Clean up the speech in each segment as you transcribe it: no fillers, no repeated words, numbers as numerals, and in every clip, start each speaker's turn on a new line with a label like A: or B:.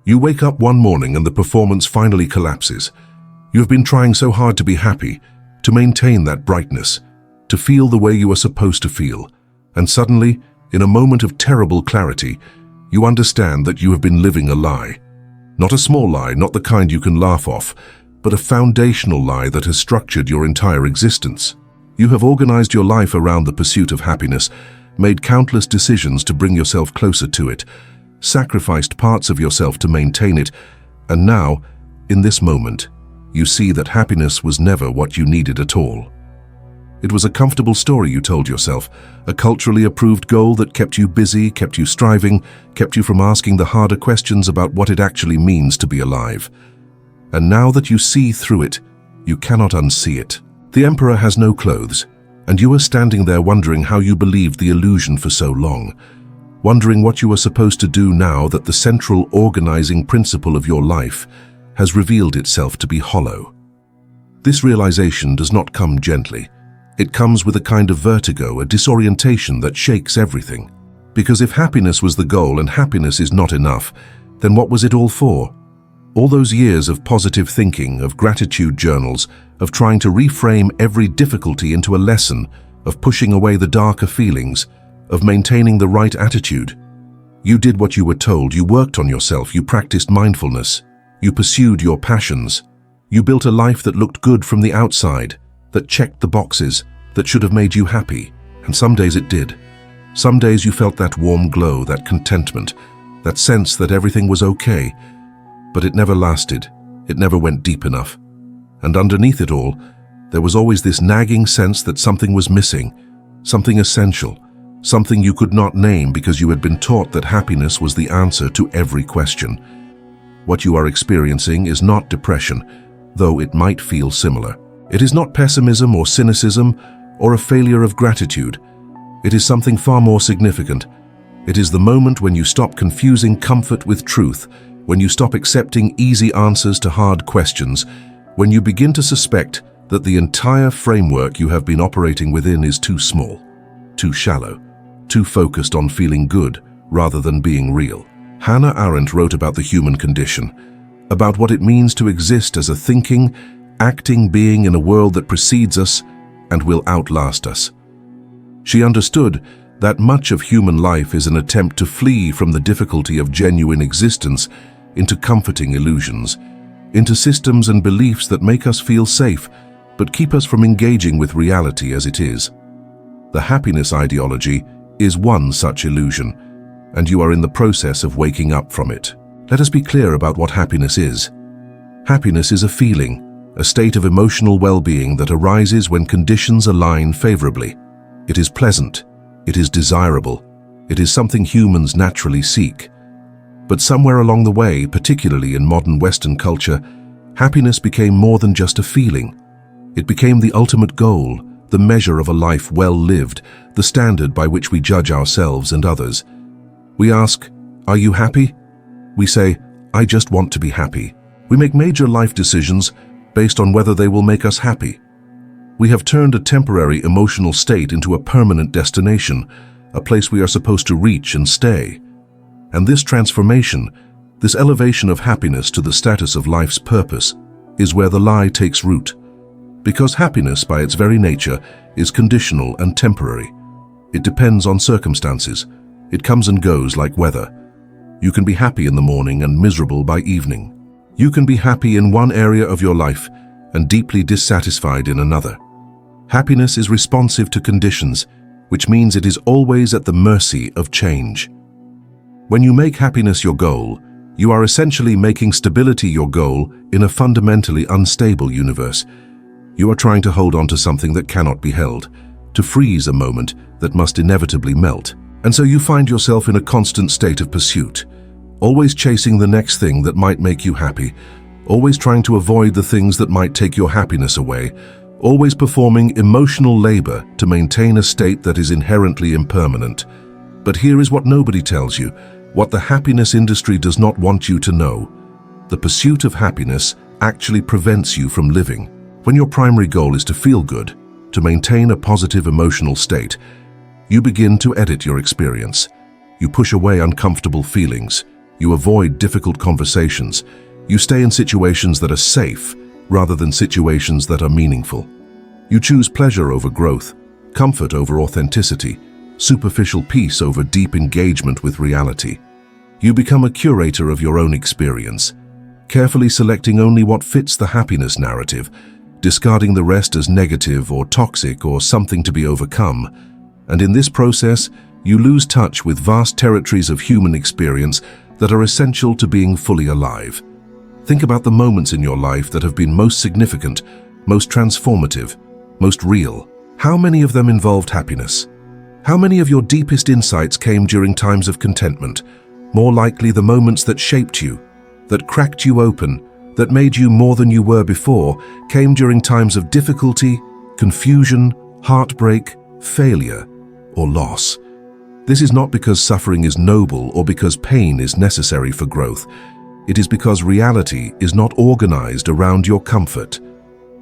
A: You wake up one morning and the performance finally collapses. You have been trying so hard to be happy, to maintain that brightness, to feel the way you are supposed to feel, and suddenly, in a moment of terrible clarity, you understand that you have been living a lie. Not a small lie, not the kind you can laugh off, but a foundational lie that has structured your entire existence. You have organized your life around the pursuit of happiness, made countless decisions to bring yourself closer to it, sacrificed parts of yourself to maintain it, and now, in this moment, you see that happiness was never what you needed at all. It was a comfortable story you told yourself, a culturally approved goal that kept you busy, kept you striving, kept you from asking the harder questions about what it actually means to be alive. And now that you see through it, you cannot unsee it. The emperor has no clothes, and you are standing there wondering how you believed the illusion for so long, wondering what you are supposed to do now that the central organizing principle of your life has revealed itself to be hollow. This realization does not come gently. It comes with a kind of vertigo, a disorientation that shakes everything. Because if happiness was the goal and happiness is not enough, then what was it all for? All those years of positive thinking, of gratitude journals, of trying to reframe every difficulty into a lesson, of pushing away the darker feelings, of maintaining the right attitude. You did what you were told, you worked on yourself, you practiced mindfulness, you pursued your passions. You built a life that looked good from the outside, that checked the boxes, that should have made you happy, and some days it did. Some days you felt that warm glow, that contentment, that sense that everything was okay, but it never lasted, it never went deep enough. And underneath it all, there was always this nagging sense that something was missing, something essential, something you could not name because you had been taught that happiness was the answer to every question. What you are experiencing is not depression, though it might feel similar. It is not pessimism or cynicism or a failure of gratitude. It is something far more significant. It is the moment when you stop confusing comfort with truth, when you stop accepting easy answers to hard questions, when you begin to suspect that the entire framework you have been operating within is too small, too shallow, too focused on feeling good rather than being real. Hannah Arendt wrote about the human condition, about what it means to exist as a thinking, acting being in a world that precedes us and will outlast us. She understood that much of human life is an attempt to flee from the difficulty of genuine existence into comforting illusions, into systems and beliefs that make us feel safe but keep us from engaging with reality as it is. The happiness ideology is one such illusion, and you are in the process of waking up from it. Let us be clear about what happiness is. Happiness is a feeling, a state of emotional well-being that arises when conditions align favorably. It is pleasant, it is desirable, it is something humans naturally seek. But somewhere along the way, particularly in modern Western culture, happiness became more than just a feeling. It became the ultimate goal, the measure of a life well lived, the standard by which we judge ourselves and others. We ask, "Are you happy?" We say, "I just want to be happy." We make major life decisions based on whether they will make us happy. We have turned a temporary emotional state into a permanent destination, a place we are supposed to reach and stay. And this transformation, this elevation of happiness to the status of life's purpose, is where the lie takes root. Because happiness, by its very nature, is conditional and temporary. It depends on circumstances. It comes and goes like weather. You can be happy in the morning and miserable by evening. You can be happy in one area of your life and deeply dissatisfied in another. Happiness is responsive to conditions, which means it is always at the mercy of change. When you make happiness your goal, you are essentially making stability your goal in a fundamentally unstable universe. You are trying to hold on to something that cannot be held, to freeze a moment that must inevitably melt. And so you find yourself in a constant state of pursuit, always chasing the next thing that might make you happy, always trying to avoid the things that might take your happiness away, always performing emotional labor to maintain a state that is inherently impermanent. But here is what nobody tells you, what the happiness industry does not want you to know. The pursuit of happiness actually prevents you from living. When your primary goal is to feel good, to maintain a positive emotional state, you begin to edit your experience. You push away uncomfortable feelings. You avoid difficult conversations. You stay in situations that are safe rather than situations that are meaningful. You choose pleasure over growth, comfort over authenticity, superficial peace over deep engagement with reality. You become a curator of your own experience, carefully selecting only what fits the happiness narrative, discarding the rest as negative or toxic or something to be overcome. And in this process, you lose touch with vast territories of human experience that are essential to being fully alive. Think about the moments in your life that have been most significant, most transformative, most real. How many of them involved happiness? How many of your deepest insights came during times of contentment? More likely the moments that shaped you, that cracked you open, that made you more than you were before, came during times of difficulty, confusion, heartbreak, failure, or loss. This is not because suffering is noble or because pain is necessary for growth. It is because reality is not organized around your comfort.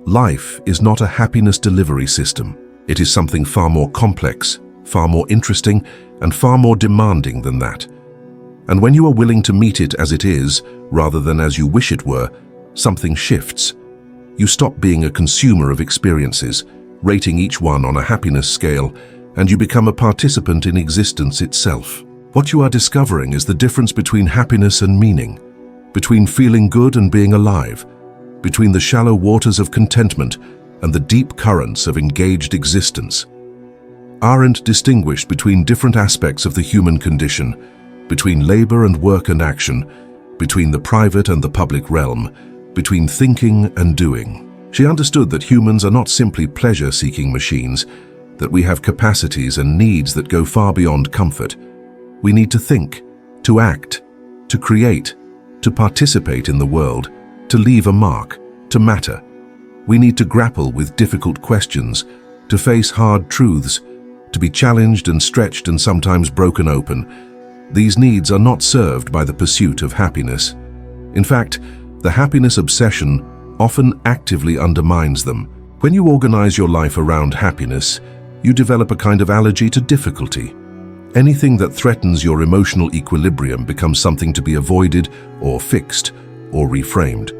A: Life is not a happiness delivery system. It is something far more complex, far more interesting, and far more demanding than that. And when you are willing to meet it as it is, rather than as you wish it were, something shifts. You stop being a consumer of experiences, rating each one on a happiness scale, and you become a participant in existence itself. What you are discovering is the difference between happiness and meaning, between feeling good and being alive, between the shallow waters of contentment and the deep currents of engaged existence. Arendt distinguished between different aspects of the human condition, between labor and work and action, between the private and the public realm, between thinking and doing. She understood that humans are not simply pleasure-seeking machines, that we have capacities and needs that go far beyond comfort. We need to think, to act, to create, to participate in the world, to leave a mark, to matter. We need to grapple with difficult questions, to face hard truths, to be challenged and stretched and sometimes broken open. These needs are not served by the pursuit of happiness. In fact, the happiness obsession often actively undermines them. When you organize your life around happiness, you develop a kind of allergy to difficulty. Anything that threatens your emotional equilibrium becomes something to be avoided or fixed or reframed.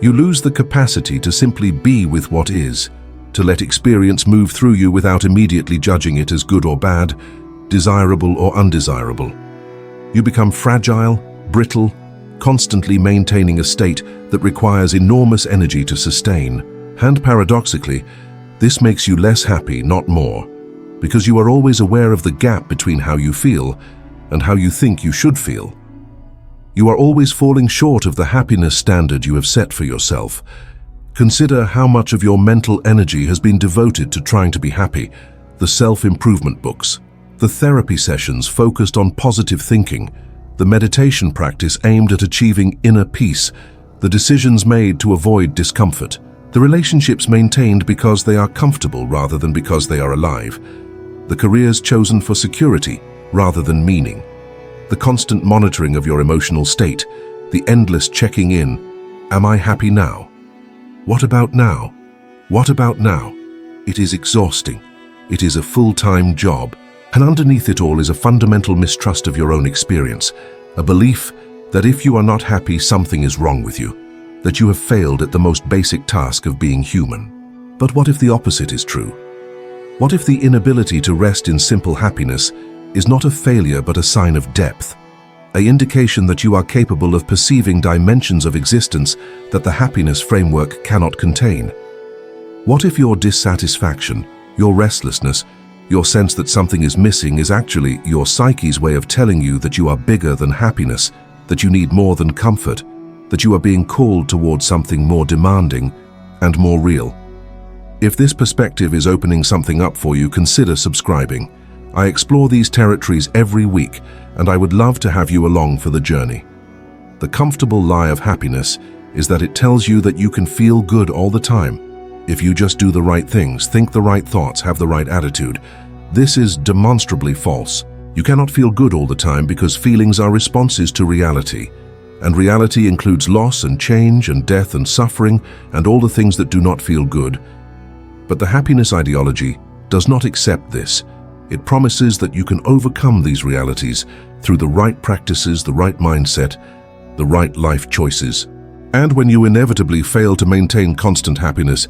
A: You lose the capacity to simply be with what is, to let experience move through you without immediately judging it as good or bad, desirable or undesirable. You become fragile, brittle, constantly maintaining a state that requires enormous energy to sustain. And paradoxically, this makes you less happy, not more, because you are always aware of the gap between how you feel and how you think you should feel. You are always falling short of the happiness standard you have set for yourself. Consider how much of your mental energy has been devoted to trying to be happy. The self-improvement books, the therapy sessions focused on positive thinking, the meditation practice aimed at achieving inner peace, the decisions made to avoid discomfort, the relationships maintained because they are comfortable rather than because they are alive, the careers chosen for security rather than meaning, the constant monitoring of your emotional state, the endless checking in. Am I happy now? What about now? What about now? It is exhausting. It is a full-time job. And underneath it all is a fundamental mistrust of your own experience, a belief that if you are not happy, something is wrong with you, that you have failed at the most basic task of being human. But what if the opposite is true? What if the inability to rest in simple happiness is not a failure but a sign of depth, an indication that you are capable of perceiving dimensions of existence that the happiness framework cannot contain? What if your dissatisfaction, your restlessness, your sense that something is missing is actually your psyche's way of telling you that you are bigger than happiness, that you need more than comfort, that you are being called towards something more demanding and more real? If this perspective is opening something up for you, consider subscribing. I explore these territories every week, and I would love to have you along for the journey. The comfortable lie of happiness is that it tells you that you can feel good all the time if you just do the right things, think the right thoughts, have the right attitude. This is demonstrably false. You cannot feel good all the time because feelings are responses to reality. And reality includes loss and change and death and suffering and all the things that do not feel good. But the happiness ideology does not accept this. It promises that you can overcome these realities through the right practices, the right mindset, the right life choices. And when you inevitably fail to maintain constant happiness,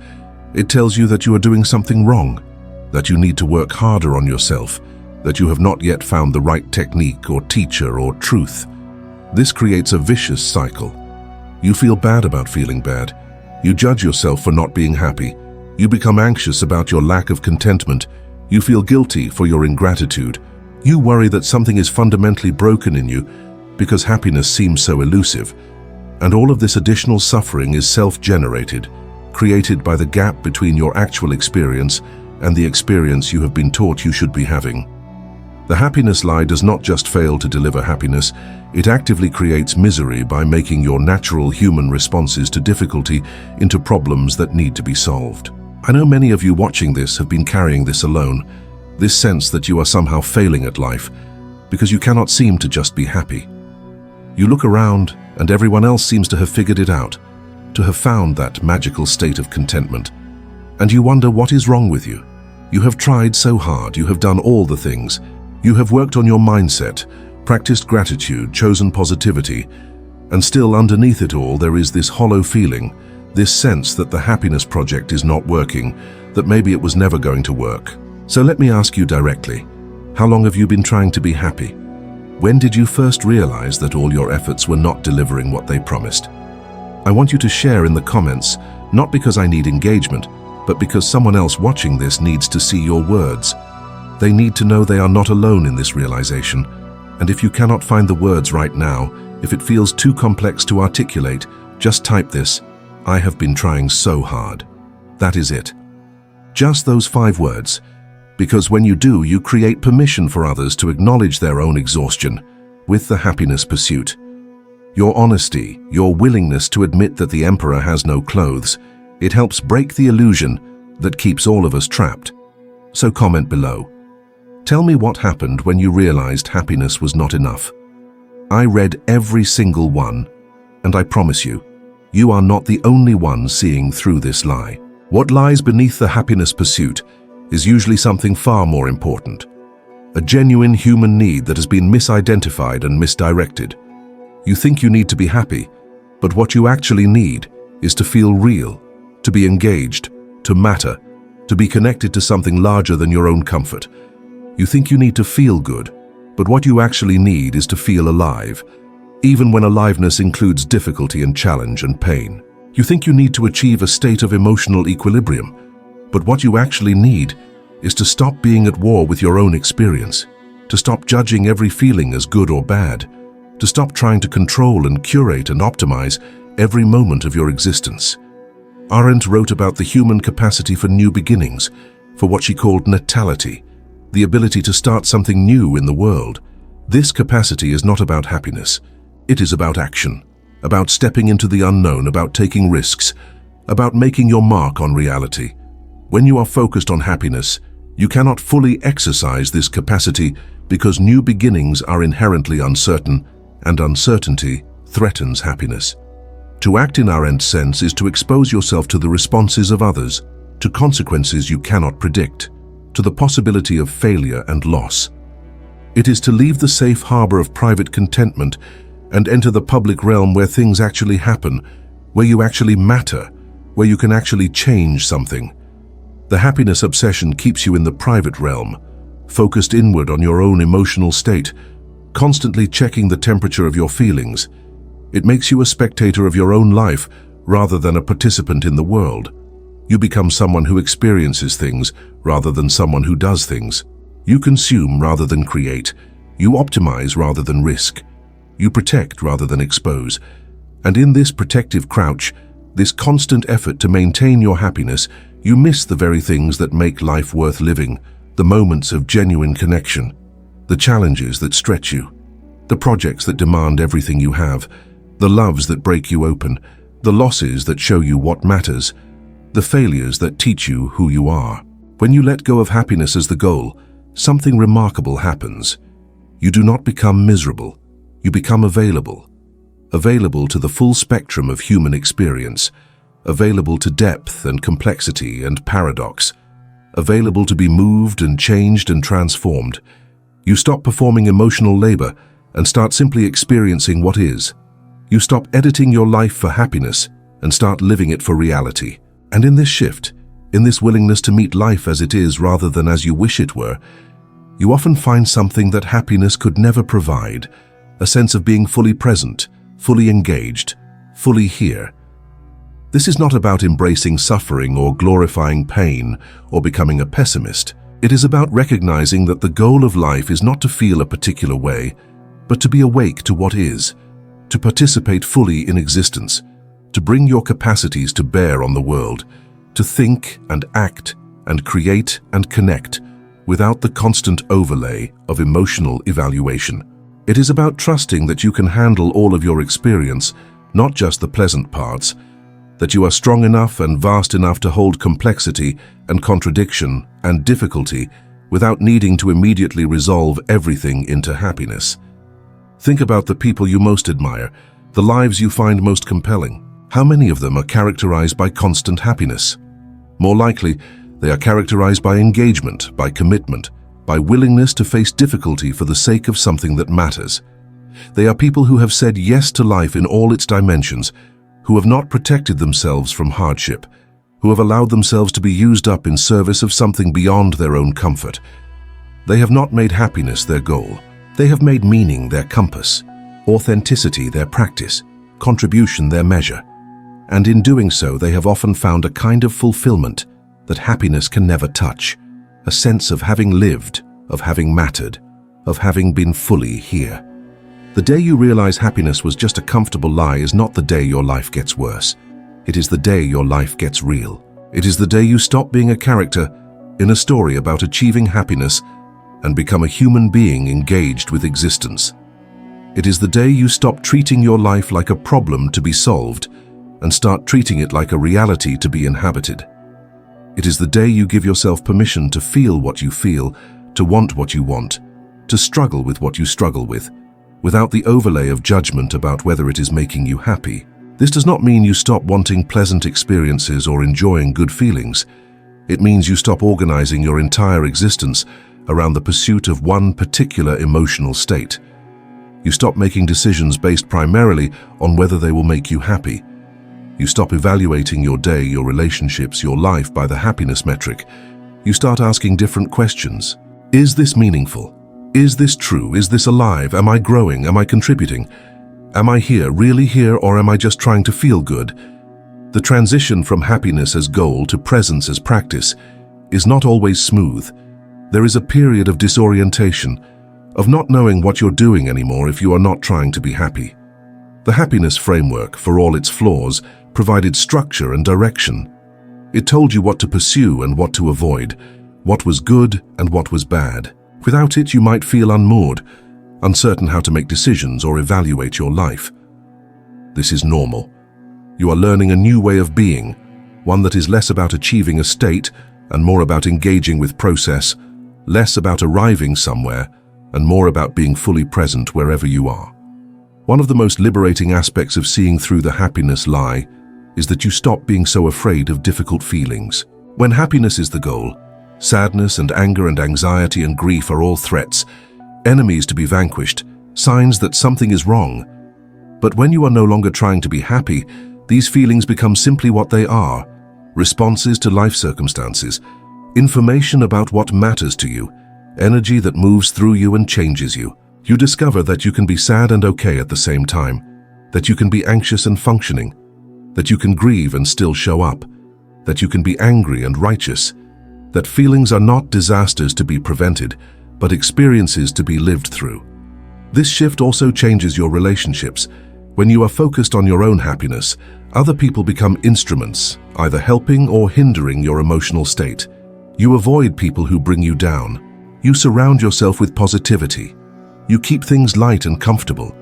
A: it tells you that you are doing something wrong, that you need to work harder on yourself, that you have not yet found the right technique or teacher or truth. This creates a vicious cycle. You feel bad about feeling bad. You judge yourself for not being happy. You become anxious about your lack of contentment. You feel guilty for your ingratitude. You worry that something is fundamentally broken in you because happiness seems so elusive. And all of this additional suffering is self-generated, created by the gap between your actual experience and the experience you have been taught you should be having. The happiness lie does not just fail to deliver happiness, it actively creates misery by making your natural human responses to difficulty into problems that need to be solved. I know many of you watching this have been carrying this alone, this sense that you are somehow failing at life because you cannot seem to just be happy. You look around and everyone else seems to have figured it out, to have found that magical state of contentment. And you wonder what is wrong with you. You have tried so hard, you have done all the things. You have worked on your mindset, practiced gratitude, chosen positivity, and still underneath it all there is this hollow feeling, this sense that the happiness project is not working, that maybe it was never going to work. So let me ask you directly, how long have you been trying to be happy? When did you first realize that all your efforts were not delivering what they promised? I want you to share in the comments, not because I need engagement, but because someone else watching this needs to see your words. They need to know they are not alone in this realization. And if you cannot find the words right now, if it feels too complex to articulate, just type this: I have been trying so hard. That is it. Just those 5 words. Because when you do, you create permission for others to acknowledge their own exhaustion with the happiness pursuit. Your honesty, your willingness to admit that the emperor has no clothes, it helps break the illusion that keeps all of us trapped. So comment below. Tell me what happened when you realized happiness was not enough. I read every single one, and I promise you, you are not the only one seeing through this lie. What lies beneath the happiness pursuit is usually something far more important. A genuine human need that has been misidentified and misdirected. You think you need to be happy, but what you actually need is to feel real, to be engaged, to matter, to be connected to something larger than your own comfort. You think you need to feel good, but what you actually need is to feel alive, even when aliveness includes difficulty and challenge and pain. You think you need to achieve a state of emotional equilibrium, but what you actually need is to stop being at war with your own experience, to stop judging every feeling as good or bad, to stop trying to control and curate and optimize every moment of your existence. Arendt wrote about the human capacity for new beginnings, for what she called natality, the ability to start something new in the world. This capacity is not about happiness. It is about action, about stepping into the unknown, about taking risks, about making your mark on reality. When you are focused on happiness, you cannot fully exercise this capacity because new beginnings are inherently uncertain, and uncertainty threatens happiness. To act in Arendt's sense is to expose yourself to the responses of others, to consequences you cannot predict, to the possibility of failure and loss. It is to leave the safe harbor of private contentment and enter the public realm where things actually happen, where you actually matter, where you can actually change something. The happiness obsession keeps you in the private realm, focused inward on your own emotional state, constantly checking the temperature of your feelings. It makes you a spectator of your own life rather than a participant in the world. You become someone who experiences things rather than someone who does things. You consume rather than create. You optimize rather than risk. You protect rather than expose. And in this protective crouch, this constant effort to maintain your happiness, you miss the very things that make life worth living, the moments of genuine connection, the challenges that stretch you, the projects that demand everything you have, the loves that break you open, the losses that show you what matters, the failures that teach you who you are. When you let go of happiness as the goal, something remarkable happens. You do not become miserable. You become available. Available to the full spectrum of human experience. Available to depth and complexity and paradox. Available to be moved and changed and transformed. You stop performing emotional labor and start simply experiencing what is. You stop editing your life for happiness and start living it for reality. And in this shift, in this willingness to meet life as it is rather than as you wish it were, you often find something that happiness could never provide, a sense of being fully present, fully engaged, fully here. This is not about embracing suffering or glorifying pain or becoming a pessimist. It is about recognizing that the goal of life is not to feel a particular way, but to be awake to what is, to participate fully in existence, to bring your capacities to bear on the world, to think and act and create and connect without the constant overlay of emotional evaluation. It is about trusting that you can handle all of your experience, not just the pleasant parts, that you are strong enough and vast enough to hold complexity and contradiction and difficulty without needing to immediately resolve everything into happiness. Think about the people you most admire, the lives you find most compelling. How many of them are characterized by constant happiness? More likely, they are characterized by engagement, by commitment, by willingness to face difficulty for the sake of something that matters. They are people who have said yes to life in all its dimensions, who have not protected themselves from hardship, who have allowed themselves to be used up in service of something beyond their own comfort. They have not made happiness their goal. They have made meaning their compass, authenticity their practice, contribution their measure. And in doing so, they have often found a kind of fulfillment that happiness can never touch, a sense of having lived, of having mattered, of having been fully here. The day you realize happiness was just a comfortable lie is not the day your life gets worse. It is the day your life gets real. It is the day you stop being a character in a story about achieving happiness and become a human being engaged with existence. It is the day you stop treating your life like a problem to be solved and start treating it like a reality to be inhabited. It is the day you give yourself permission to feel what you feel, to want what you want, to struggle with what you struggle with, without the overlay of judgment about whether it is making you happy. This does not mean you stop wanting pleasant experiences or enjoying good feelings. It means you stop organizing your entire existence around the pursuit of one particular emotional state. You stop making decisions based primarily on whether they will make you happy. You stop evaluating your day, your relationships, your life by the happiness metric. You start asking different questions. Is this meaningful? Is this true? Is this alive? Am I growing? Am I contributing? Am I here, really here, or am I just trying to feel good? The transition from happiness as goal to presence as practice is not always smooth. There is a period of disorientation, of not knowing what you're doing anymore if you are not trying to be happy. The happiness framework, for all its flaws, provided structure and direction. It told you what to pursue and what to avoid, what was good and what was bad. Without it, you might feel unmoored, uncertain how to make decisions or evaluate your life. This is normal. You are learning a new way of being, one that is less about achieving a state and more about engaging with process, less about arriving somewhere and more about being fully present wherever you are. One of the most liberating aspects of seeing through the happiness lie is that you stop being so afraid of difficult feelings. When happiness is the goal, sadness and anger and anxiety and grief are all threats, enemies to be vanquished, signs that something is wrong. But when you are no longer trying to be happy, these feelings become simply what they are, responses to life circumstances, information about what matters to you, energy that moves through you and changes you. You discover that you can be sad and okay at the same time, that you can be anxious and functioning, that you can grieve and still show up, that you can be angry and righteous, that feelings are not disasters to be prevented, but experiences to be lived through. This shift also changes your relationships. When you are focused on your own happiness, other people become instruments, either helping or hindering your emotional state. You avoid people who bring you down. You surround yourself with positivity. You keep things light and comfortable.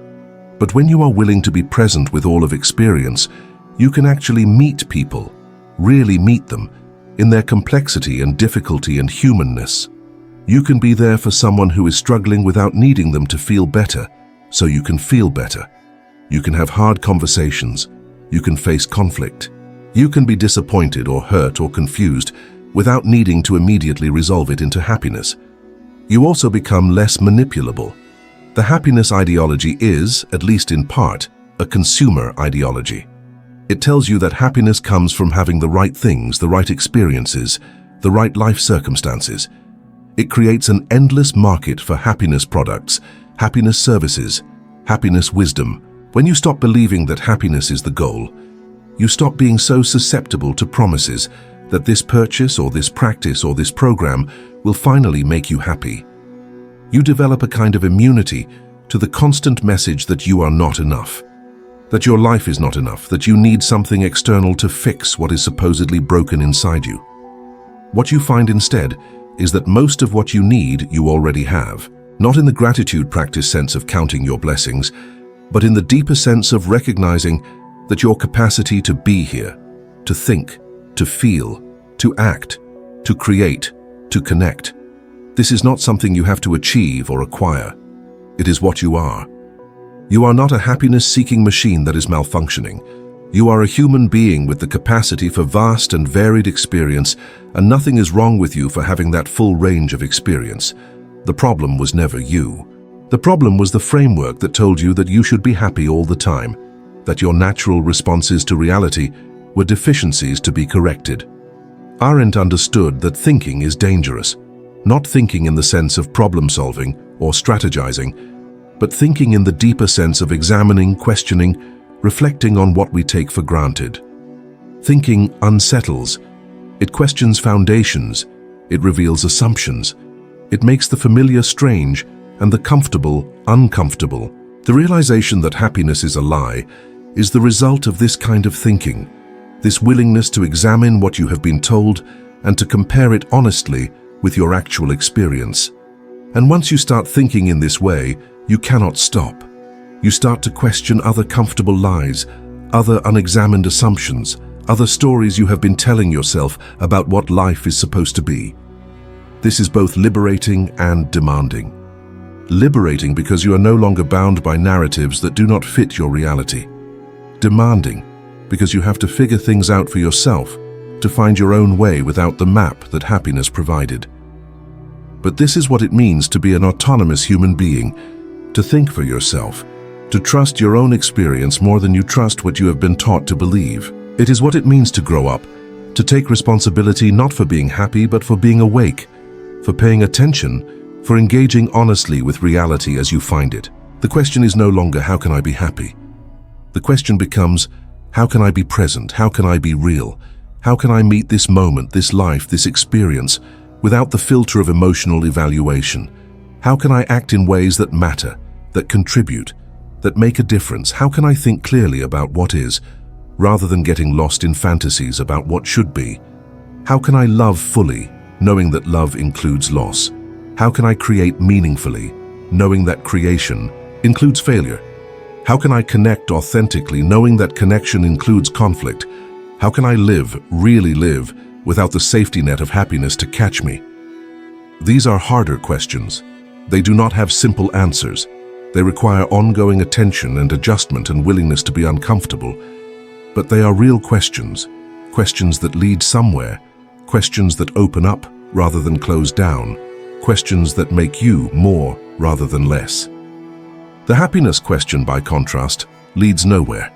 A: But when you are willing to be present with all of experience, you can actually meet people, really meet them, in their complexity and difficulty and humanness. You can be there for someone who is struggling without needing them to feel better, so you can feel better. You can have hard conversations. You can face conflict. You can be disappointed or hurt or confused without needing to immediately resolve it into happiness. You also become less manipulable. The happiness ideology is, at least in part, a consumer ideology. It tells you that happiness comes from having the right things, the right experiences, the right life circumstances. It creates an endless market for happiness products, happiness services, happiness wisdom. When you stop believing that happiness is the goal, you stop being so susceptible to promises that this purchase or this practice or this program will finally make you happy. You develop a kind of immunity to the constant message that you are not enough, that your life is not enough, that you need something external to fix what is supposedly broken inside you. What you find instead is that most of what you need you already have, not in the gratitude practice sense of counting your blessings, but in the deeper sense of recognizing that your capacity to be here, to think, to feel, to act, to create, to connect. This is not something you have to achieve or acquire. It is what you are. You are not a happiness-seeking machine that is malfunctioning. You are a human being with the capacity for vast and varied experience, and nothing is wrong with you for having that full range of experience. The problem was never you. The problem was the framework that told you that you should be happy all the time, that your natural responses to reality were deficiencies to be corrected. Arendt understood that thinking is dangerous, not thinking in the sense of problem-solving or strategizing, but thinking in the deeper sense of examining, questioning, reflecting on what we take for granted. Thinking unsettles. It questions foundations. It reveals assumptions. It makes the familiar strange and the comfortable uncomfortable. The realization that happiness is a lie is the result of this kind of thinking, this willingness to examine what you have been told and to compare it honestly with your actual experience. And once you start thinking in this way, you cannot stop. You start to question other comfortable lies, other unexamined assumptions, other stories you have been telling yourself about what life is supposed to be. This is both liberating and demanding. Liberating because you are no longer bound by narratives that do not fit your reality. Demanding because you have to figure things out for yourself, to find your own way without the map that happiness provided. But this is what it means to be an autonomous human being, to think for yourself, to trust your own experience more than you trust what you have been taught to believe. It is what it means to grow up, to take responsibility not for being happy but for being awake, for paying attention, for engaging honestly with reality as you find it. The question is no longer, how can I be happy? The question becomes, how can I be present? How can I be real? How can I meet this moment, this life, this experience, without the filter of emotional evaluation? How can I act in ways that matter, that contribute, that make a difference? How can I think clearly about what is, rather than getting lost in fantasies about what should be? How can I love fully, knowing that love includes loss? How can I create meaningfully, knowing that creation includes failure? How can I connect authentically, knowing that connection includes conflict? How can I live, really live, without the safety net of happiness to catch me? These are harder questions. They do not have simple answers. They require ongoing attention and adjustment and willingness to be uncomfortable. But they are real questions, questions that lead somewhere, questions that open up rather than close down, questions that make you more rather than less. The happiness question, by contrast, leads nowhere.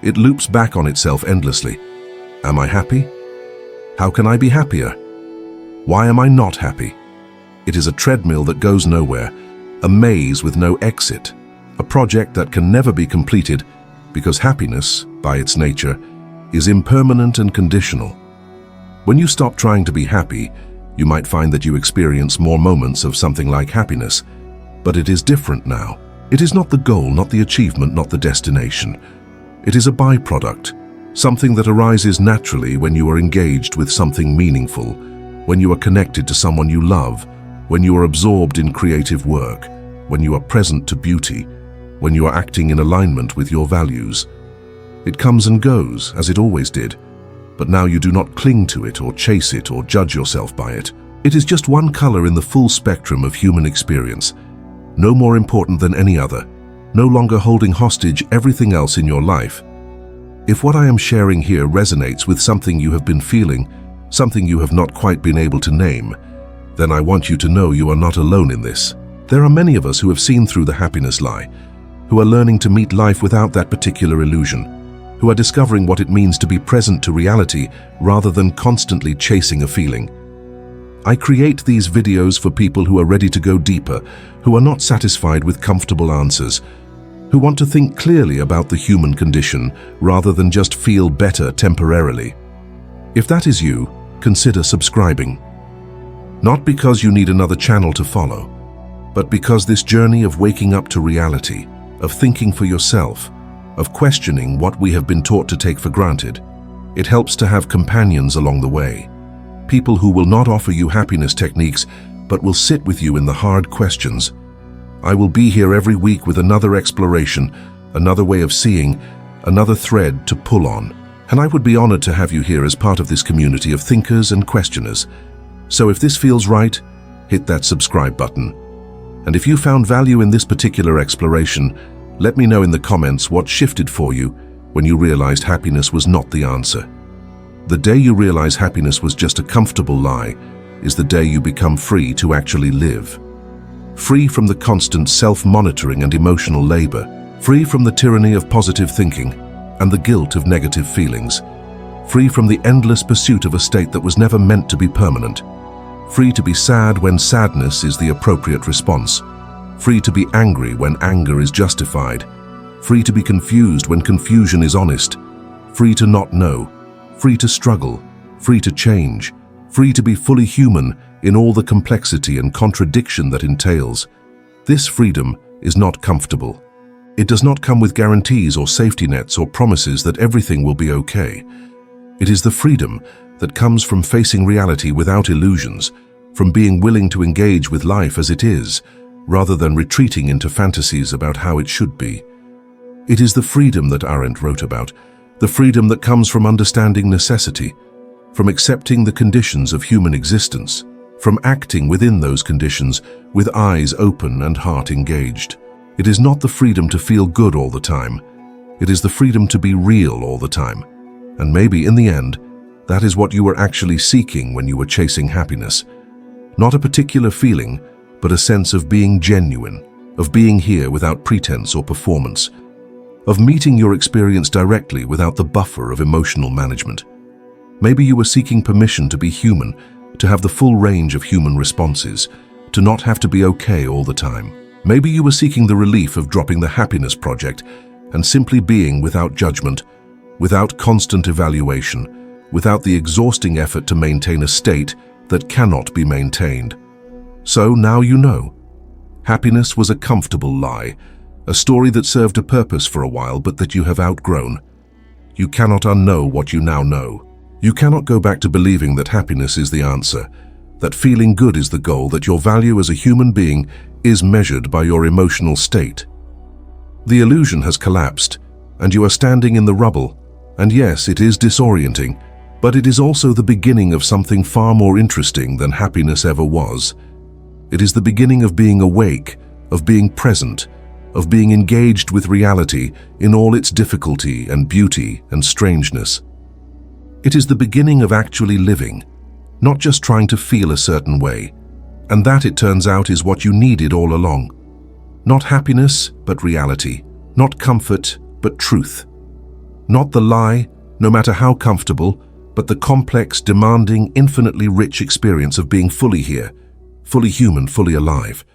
A: It loops back on itself endlessly. Am I happy? How can I be happier? Why am I not happy? It is a treadmill that goes nowhere, a maze with no exit, a project that can never be completed because happiness, by its nature, is impermanent and conditional. When you stop trying to be happy, you might find that you experience more moments of something like happiness, but it is different now. It is not the goal, not the achievement, not the destination. It is a byproduct, something that arises naturally when you are engaged with something meaningful, when you are connected to someone you love, when you are absorbed in creative work, when you are present to beauty, when you are acting in alignment with your values. It comes and goes, as it always did, but now you do not cling to it or chase it or judge yourself by it. It is just one color in the full spectrum of human experience, no more important than any other, no longer holding hostage everything else in your life. If what I am sharing here resonates with something you have been feeling, something you have not quite been able to name, then I want you to know you are not alone in this. There are many of us who have seen through the happiness lie, who are learning to meet life without that particular illusion, who are discovering what it means to be present to reality rather than constantly chasing a feeling. I create these videos for people who are ready to go deeper, who are not satisfied with comfortable answers, who want to think clearly about the human condition rather than just feel better temporarily. If that is you, consider subscribing. Not because you need another channel to follow, but because this journey of waking up to reality, of thinking for yourself, of questioning what we have been taught to take for granted, it helps to have companions along the way. People who will not offer you happiness techniques, but will sit with you in the hard questions. I will be here every week with another exploration, another way of seeing, another thread to pull on. And I would be honored to have you here as part of this community of thinkers and questioners. So if this feels right, hit that subscribe button. And if you found value in this particular exploration, let me know in the comments what shifted for you when you realized happiness was not the answer. The day you realize happiness was just a comfortable lie is the day you become free to actually live. Free from the constant self-monitoring and emotional labor, free from the tyranny of positive thinking and the guilt of negative feelings, free from the endless pursuit of a state that was never meant to be permanent, free to be sad when sadness is the appropriate response, free to be angry when anger is justified, free to be confused when confusion is honest, free to not know, free to struggle, free to change, free to be fully human in all the complexity and contradiction that entails. This freedom is not comfortable. It does not come with guarantees or safety nets or promises that everything will be okay. It is the freedom that comes from facing reality without illusions, from being willing to engage with life as it is, rather than retreating into fantasies about how it should be. It is the freedom that Arendt wrote about, the freedom that comes from understanding necessity, from accepting the conditions of human existence, from acting within those conditions with eyes open and heart engaged. It is not the freedom to feel good all the time. It is the freedom to be real all the time. And maybe in the end, that is what you were actually seeking when you were chasing happiness. Not a particular feeling, but a sense of being genuine, of being here without pretense or performance, of meeting your experience directly without the buffer of emotional management. Maybe you were seeking permission to be human, to have the full range of human responses, to not have to be okay all the time. Maybe you were seeking the relief of dropping the happiness project and simply being without judgment, without constant evaluation, without the exhausting effort to maintain a state that cannot be maintained. So now you know. Happiness was a comfortable lie, a story that served a purpose for a while but that you have outgrown. You cannot unknow what you now know. You cannot go back to believing that happiness is the answer, that feeling good is the goal, that your value as a human being is measured by your emotional state. The illusion has collapsed, and you are standing in the rubble. And yes, it is disorienting, but it is also the beginning of something far more interesting than happiness ever was. It is the beginning of being awake, of being present, of being engaged with reality in all its difficulty and beauty and strangeness. It is the beginning of actually living, not just trying to feel a certain way, and that, it turns out, is what you needed all along. Not happiness, but reality. Not comfort, but truth. Not the lie, no matter how comfortable, but the complex, demanding, infinitely rich experience of being fully here, fully human, fully alive.